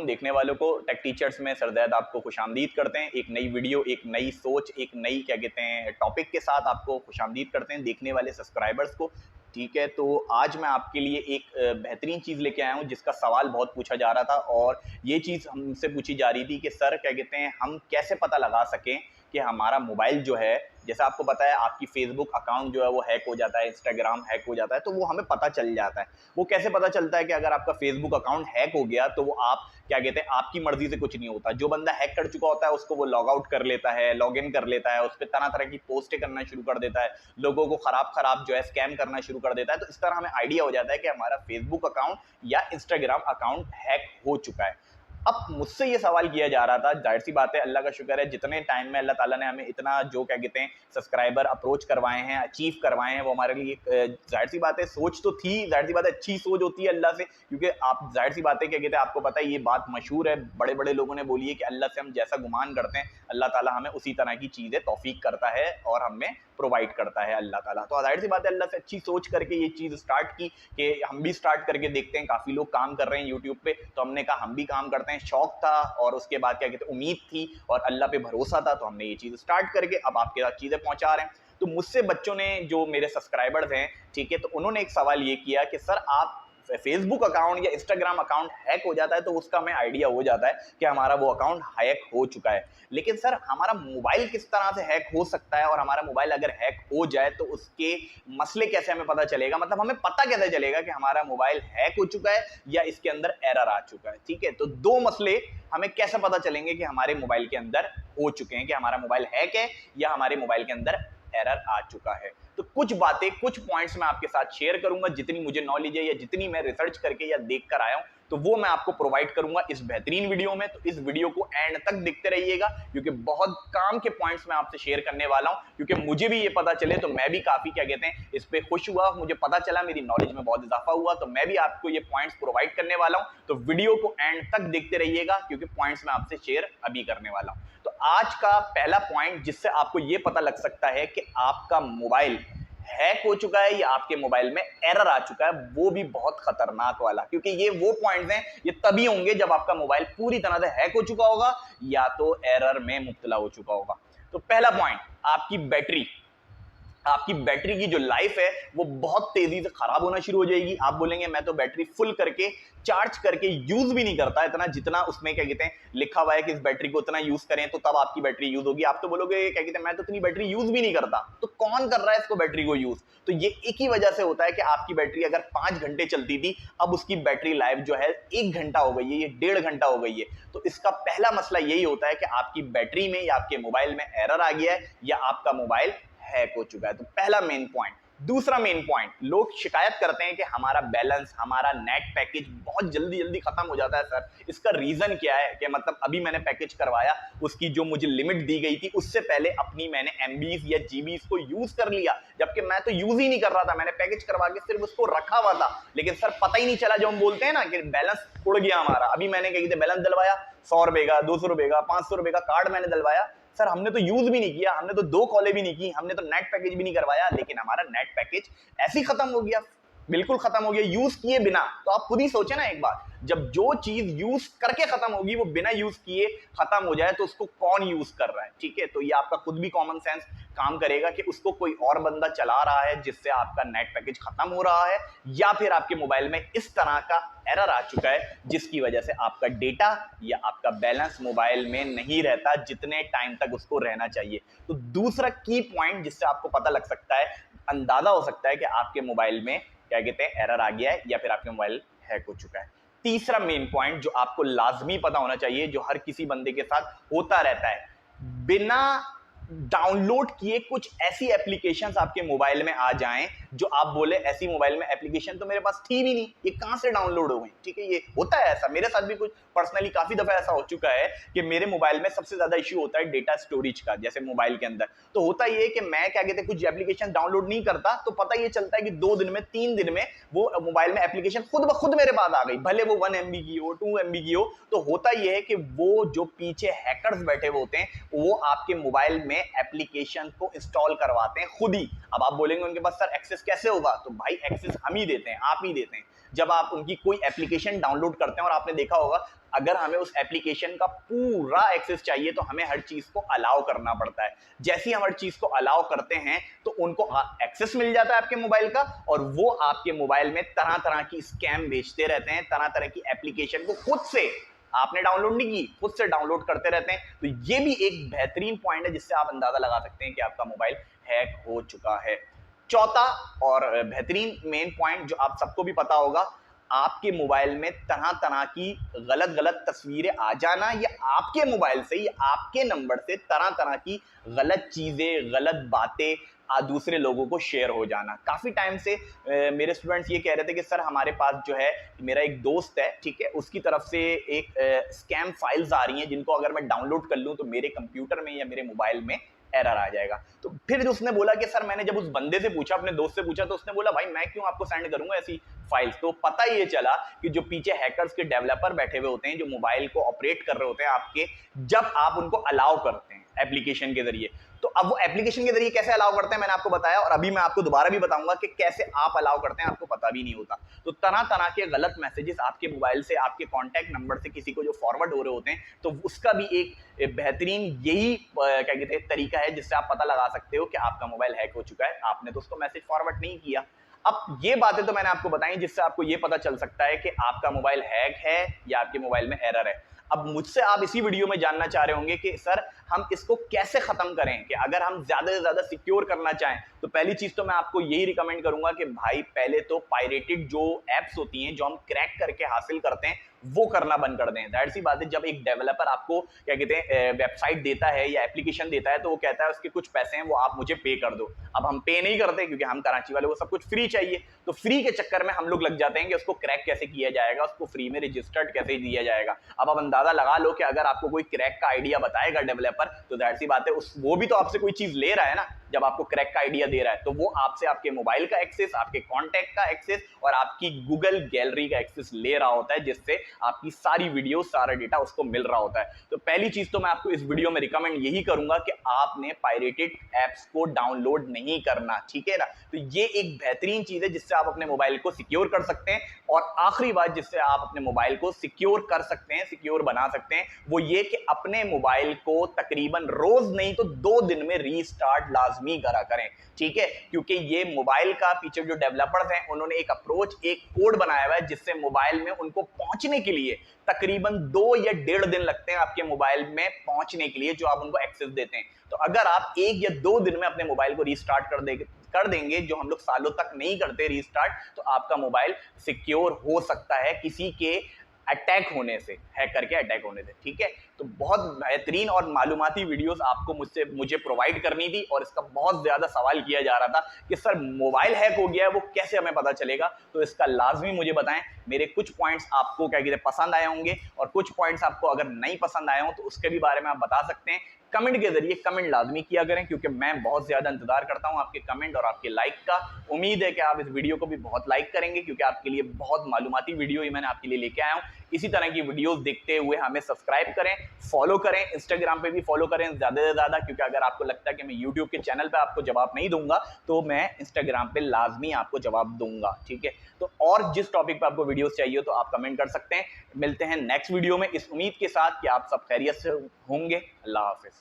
देखने वालों को। टेक टीचर्स में सरदैद आपको खुशामदीद करते हैं। एक नई वीडियो, एक नई सोच, एक नई क्या कहते हैं टॉपिक के साथ आपको खुशामदीद करते हैं देखने वाले सब्सक्राइबर्स को। ठीक है, तो आज मैं आपके लिए एक बेहतरीन चीज़ लेके आया हूँ जिसका सवाल बहुत पूछा जा रहा था, और ये चीज़ हमसे पूछी जा रही थी कि सर क्या कहते हैं हम कैसे पता लगा सकें कि हमारा मोबाइल जो है, जैसा आपको पता है आपकी फेसबुक अकाउंट जो है वो हैक हो जाता है, इंस्टाग्राम हैक हो जाता है, तो वो हमें पता चल जाता है। वो कैसे पता चलता है कि अगर आपका फेसबुक अकाउंट हैक हो गया तो वो आप क्या कहते हैं आपकी मर्जी से कुछ नहीं होता। जो बंदा हैक कर चुका होता है उसको वो लॉग आउट कर लेता है, लॉग इन कर लेता है, उस पर तरह तरह की पोस्टें करना शुरू कर देता है, लोगों को खराब जो है स्कैम करना शुरू कर देता है। तो इस तरह हमें आइडिया हो जाता है कि हमारा फेसबुक अकाउंट या इंस्टाग्राम अकाउंट हैक हो चुका है। अब मुझसे ये सवाल किया जा रहा था, जाहिर सी बात है अल्लाह का शुक्र है जितने टाइम में अल्लाह ताला ने हमें इतना जो क्या कहते हैं सब्सक्राइबर अप्रोच करवाए हैं, अचीव करवाए हैं, वो हमारे लिए जाहिर सी बात है सोच तो थी, जाहिर सी बात है अच्छी सोच होती है अल्लाह से, क्योंकि आप जाहिर सी बात है क्या कहते हैं आपको पता है ये बात मशहूर है, बड़े बड़े लोगों ने बोली है कि अल्लाह से हम जैसा गुमान करते हैं अल्लाह ताला हमें उसी तरह की चीज़ें तौफीक करता है और हमें प्रोवाइड करता है अल्लाह ताला। तो जाहिर सी बात है अल्लाह से अच्छी सोच करके ये चीज़ स्टार्ट की कि हम भी स्टार्ट करके देखते हैं, काफ़ी लोग काम कर रहे हैं यूट्यूब पे, तो हमने कहा हम भी काम करते हैं। शौक था और उसके बाद क्या कहते हैं उम्मीद थी और अल्लाह पे भरोसा था, तो हमने ये चीज़ स्टार्ट करके अब आपके साथ चीज़ें पहुंचा रहे हैं। तो मुझसे बच्चों ने, जो मेरे सब्सक्राइबर्स हैं, ठीक है, तो उन्होंने एक सवाल ये किया कि सर आप फेसबुक अकाउंट या इंस्टाग्राम अकाउंट हैक हो जाता है तो उसका हमें आइडिया हो जाता है कि हमारा वो अकाउंट हैक हो चुका है, लेकिन सर हमारा मोबाइल किस तरह से हैक हो सकता है और हमारा मोबाइल अगर हैक हो जाए तो उसके मसले कैसे हमें पता चलेगा, मतलब हमें पता कैसे चलेगा कि हमारा मोबाइल हैक हो चुका है या इसके अंदर एरर आ चुका है। ठीक है, तो दो मसले हमें कैसे पता चलेंगे कि हमारे मोबाइल के अंदर हो चुके हैं, कि हमारा मोबाइल हैक है या हमारे मोबाइल के अंदर एरर आ चुका है। तो कुछ बातें, कुछ पॉइंट्स मैं आपके साथ शेयर करूंगा, जितनी मुझे नॉलेज है या जितनी मैं रिसर्च करके या देख कर आया हूं, तो वो मैं आपको प्रोवाइड करूंगा इस बेहतरीन वीडियो में। तो इस वीडियो को एंड तक देखते रहिएगा, क्योंकि बहुत काम के पॉइंट्स मैं आपसे शेयर करने वाला हूं, क्योंकि मुझे भी ये पता चले तो मैं भी काफी क्या कहते हैं इस पे खुश हुआ, मुझे पता चला, मेरी नॉलेज में बहुत इजाफा हुआ, तो मैं भी आपको ये पॉइंट्स प्रोवाइड करने वाला हूं। तो वीडियो को एंड तक देखते रहिएगा, क्योंकि पॉइंट्स मैं आपसे शेयर अभी करने वाला हूं। तो आज का पहला पॉइंट जिससे आपको ये पता लग सकता है कि आपका मोबाइल हैक हो चुका है या आपके मोबाइल में एरर आ चुका है, वो भी बहुत खतरनाक वाला, क्योंकि ये वो पॉइंट्स हैं, ये तभी होंगे जब आपका मोबाइल पूरी तरह से हैक हो चुका होगा या तो एरर में मुब्तला हो चुका होगा। तो पहला पॉइंट, आपकी बैटरी, आपकी बैटरी की जो लाइफ है वो बहुत तेजी से खराब होना शुरू हो जाएगी। आप बोलेंगे मैं तो बैटरी फुल करके, चार्ज करके यूज भी नहीं करता इतना जितना उसमें क्या कहते हैं लिखा हुआ है कि इस बैटरी को इतना यूज करें तो तब आपकी बैटरी यूज होगी। आप तो बोलोगे क्या कहते हैं मैं तो इतनी बैटरी यूज भी नहीं करता, तो कौन कर रहा है इसको बैटरी को यूज? तो ये एक ही वजह से होता है कि आपकी बैटरी अगर 5 घंटे चलती थी, अब उसकी बैटरी लाइफ जो है 1 घंटा हो गई है, ये 1.5 घंटा हो गई है। तो इसका पहला मसला यही होता है कि आपकी बैटरी में या आपके मोबाइल में एरर आ गया है या आपका मोबाइल हैक हो चुका है। तो पहला मेन पॉइंट। दूसरा मेन पॉइंट, लोग शिकायत करते हैं कि हमारा बैलेंस, हमारा नेट पैकेज बहुत जल्दी जल्दी खत्म हो जाता है। सर इसका रीजन क्या है? कि मतलब अभी मैंने पैकेज करवाया, उसकी जो मुझे लिमिट दी गई थी उससे पहले अपनी मैंने एमबीज या जीबीज को यूज कर लिया, जबकि मैं तो यूज ही नहीं कर रहा था, मैंने पैकेज करवा के सिर्फ उसको रखा हुआ था, लेकिन सर पता ही नहीं चला। जो हम बोलते हैं ना कि बैलेंस उड़ गया हमारा, अभी मैंने क्या कहते हैं बैलेंस डलवाया, 100 रुपए का, 200 रुपए का, 500 रुपए का कार्ड मैंने डलवाया, सर हमने तो यूज भी नहीं किया, हमने तो 2 कॉलें भी नहीं की, हमने तो नेट पैकेज भी नहीं करवाया, लेकिन हमारा नेट पैकेज ऐसे ही खत्म हो गया, बिल्कुल खत्म हो गया यूज किए बिना। तो आप खुद ही सोचे ना एक बार, जब जो चीज यूज करके खत्म होगी वो बिना यूज किए खत्म हो जाए तो उसको कौन यूज कर रहा है? ठीक है, तो ये आपका खुद भी कॉमन सेंस काम करेगा कि उसको कोई और बंदा चला रहा है जिससे आपका नेट पैकेज खत्म हो रहा है, या फिर आपके मोबाइल में इस तरह का एरर आ चुका है जिसकी वजह से आपका डेटा या आपका बैलेंस मोबाइल में नहीं रहता जितने टाइम तक उसको रहना चाहिए। तो दूसरा की पॉइंट जिससे आपको पता लग सकता है, अंदाजा हो सकता है कि आपके मोबाइल में क्या कहते हैं एरर आ गया है या फिर आपके मोबाइल हैक हो चुका है। तीसरा मेन पॉइंट जो आपको लाजमी पता होना चाहिए, जो हर किसी बंदे के साथ होता रहता है, बिना डाउनलोड किए कुछ ऐसी एप्लीकेशंस आपके मोबाइल में आ जाएं जो आप बोले ऐसी मोबाइल में एप्लीकेशन तो मेरे पास थी भी नहीं, ये कहां से डाउनलोड हो गई? ठीक है, ये होता है ऐसा, मेरे साथ भी कुछ पर्सनली काफी दफा ऐसा हो चुका है कि मेरे मोबाइल में सबसे ज्यादा इश्यू होता है डेटा स्टोरेज का। जैसे मोबाइल के अंदर तो होता ये है कि मैं क्या कहते हैं कुछ एप्लीकेशन डाउनलोड नहीं करता तो पता ये चलता है कि 2 दिन में 3 दिन में वो मोबाइल में एप्लीकेशन खुद ब खुद मेरे पास आ गई, भले वो 1 MB की हो, 2 MB की हो। तो होता ये है कि वो जो पीछे हैकर्स बैठे हुए होते हैं वो आपके मोबाइल में में एप्लीकेशन को इंस्टॉल करवाते हैं खुद ही। अब आप बोलेंगे उनके पास सर एक्सेस कैसे होगा, तो भाई एक्सेस हम ही देते हैं, आप ही देते हैं। जब आप उनकी कोई एप्लीकेशन डाउनलोड करते हैं, और आपने देखा होगा अगर हमें उस एप्लीकेशन का पूरा एक्सेस चाहिए तो हमें हर चीज को अलाउ करना पड़ता है। जैसे ही हम हर चीज को अलाउ करते हैं तो उनको एक्सेस मिल जाता है आपके मोबाइल का, और वो आपके मोबाइल में तरह तरह की स्कैम भेजते रहते हैं, तरह तरह की एप्लीकेशन को खुद से, आपने डाउनलोड नहीं की, खुद से डाउनलोड करते रहते हैं। तो ये भी एक बेहतरीन पॉइंट है जिससे आप अंदाजा लगा सकते हैं कि आपका मोबाइल हैक हो चुका है। चौथा और बेहतरीन मेन पॉइंट जो आप सबको भी पता होगा, आपके मोबाइल में तरह तरह की गलत गलत तस्वीरें आ जाना, या आपके मोबाइल से ही आपके नंबर से तरह तरह की गलत चीजें, गलत बातें दूसरे लोगों को शेयर हो जाना। काफी टाइम से मेरे स्टूडेंट्स ये कह रहे थे कि सर हमारे पास जो है, मेरा एक दोस्त है, ठीक है, उसकी तरफ से एक स्कैम फाइल्स आ रही हैं जिनको अगर मैं डाउनलोड कर लूं तो मेरे कंप्यूटर में या मेरे मोबाइल में एरर आ जाएगा। तो फिर उसने बोला कि सर, मैंने जब उस बंदे से पूछा, अपने दोस्त से पूछा, तो उसने बोला भाई मैं क्यों आपको सेंड करूंगा ऐसी फाइल्स। तो पता ये चला कि जो पीछे हैकर्स के डेवलपर बैठे हुए होते हैं, जो मोबाइल को ऑपरेट कर रहे होते हैं आपके, जब आप उनको अलाउ करते हैं एप्लीकेशन के जरिए, तो अब वो एप्लीकेशन के जरिए कैसे अलाउ करते हैं मैंने आपको बताया, और अभी मैं आपको दोबारा भी बताऊंगा कि कैसे आप अलाउ करते हैं, आपको पता भी नहीं होता। तो तरह तरह के गलत मैसेजेस आपके मोबाइल से, आपके कॉन्टैक्ट नंबर से किसी को जो फॉरवर्ड हो रहे होते हैं, तो उसका भी एक बेहतरीन यही क्या कहते हैं तरीका है जिससे आप पता लगा सकते हो कि आपका मोबाइल हैक हो चुका है, आपने तो उसको मैसेज फॉरवर्ड नहीं किया। अब ये बातें तो मैंने आपको बताई जिससे आपको ये पता चल सकता है कि आपका मोबाइल हैक है या आपके मोबाइल में एरर है। अब मुझसे आप इसी वीडियो में जानना चाह रहे होंगे कि सर हम इसको कैसे खत्म करें, कि अगर हम ज्यादा से ज्यादा सिक्योर करना चाहें तो पहली चीज तो मैं आपको यही रिकमेंड करूंगा कि भाई पहले तो पायरेटेड जो एप्स होती हैं, जो हम क्रैक करके हासिल करते हैं, वो करना बंद कर दें। दैट सी बात है, जब एक डेवलपर आपको क्या कहते हैं वेबसाइट देता है या एप्लीकेशन देता है, तो वो कहता है उसके कुछ पैसे हैं वो आप मुझे पे कर दो। अब हम पे नहीं करते क्योंकि हम कराची वाले, वो सब कुछ फ्री चाहिए, तो फ्री के चक्कर में हम लोग लग जाते हैं कि उसको क्रैक कैसे किया जाएगा, उसको फ्री में रजिस्टर्ड कैसे दिया जाएगा। अब आप अंदाजा लगा लो कि अगर आपको कोई क्रैक का आइडिया बताएगा डेवलपर, तो दैट सी बात है वो भी तो आपसे कोई चीज ले रहा है ना। जब आपको क्रैक का आइडिया दे रहा है तो वो आपसे आपके मोबाइल का एक्सेस, आपके कॉन्टैक्ट का एक्सेस और आपकी गूगल गैलरी का एक्सेस ले रहा होता है, जिससे आपकी सारी वीडियो, सारा डेटा उसको मिल रहा होता है। तो पहली चीज तो मैं आपको इस वीडियो में रिकमेंड यही करूंगा कि आपने पायरेटेड एप्स को डाउनलोड नहीं करना, ठीक है ना। तो ये एक बेहतरीन चीज है जिससे आप अपने मोबाइल को सिक्योर कर सकते हैं। और आखिरी बात जिससे आप अपने मोबाइल को सिक्योर कर सकते हैं, सिक्योर बना सकते हैं, वो ये कि अपने मोबाइल को तकरीबन रोज नहीं तो 2 दिन में रीस्टार्ट लाजमी करा करें, ठीक है। क्योंकि ये मोबाइल का पीछे जो डेवलपर्स हैं उन्होंने एक अप्रोच, एक कोड बनाया हुआ है जिससे मोबाइल में उनको पहुंचने के लिए तकरीबन 2 या 1.5 दिन लगते हैं आपके मोबाइल में पहुंचने के लिए, जो आप उनको एक्सेस देते हैं। तो अगर आप 1 या 2 दिन में अपने मोबाइल को रीस्टार्ट कर देंगे, जो हम लोग सालों तक नहीं करते रीस्टार्ट, तो आपका मोबाइल सिक्योर हो सकता है किसी के अटैक होने से, हैक करके अटैक होने से, ठीक है। तो बहुत बेहतरीन और मालूमाती वीडियोस आपको मुझे प्रोवाइड करनी थी, और इसका बहुत ज्यादा सवाल किया जा रहा था कि सर मोबाइल हैक हो गया है, वो कैसे हमें पता चलेगा। तो इसका लाजमी मुझे बताएं। मेरे कुछ पॉइंट्स आपको क्या कहते हैं पसंद आए होंगे, और कुछ पॉइंट्स आपको अगर नहीं पसंद आए हो तो उसके भी बारे में आप बता सकते हैं। कमेंट के जरिए कमेंट लाजमी किया करें, क्योंकि मैं बहुत ज्यादा इंतजार करता हूं आपके कमेंट और आपके लाइक का। उम्मीद है कि आप इस वीडियो को भी बहुत लाइक करेंगे, क्योंकि आपके लिए बहुत मालूमाती वीडियो ही मैंने आपके लिए लेके आया हूं। इसी तरह की वीडियोस देखते हुए हमें सब्सक्राइब करें, फॉलो करें, इंस्टाग्राम पे भी फॉलो करें ज्यादा से ज्यादा, क्योंकि अगर आपको लगता है कि मैं यूट्यूब के चैनल पे आपको जवाब नहीं दूंगा तो मैं इंस्टाग्राम पे लाजमी आपको जवाब दूंगा, ठीक है। तो और जिस टॉपिक पे आपको वीडियोस चाहिए तो आप कमेंट कर सकते हैं। मिलते हैं नेक्स्ट वीडियो में इस उम्मीद के साथ कि आप सब खैरियत से होंगे। अल्लाह हाफिज।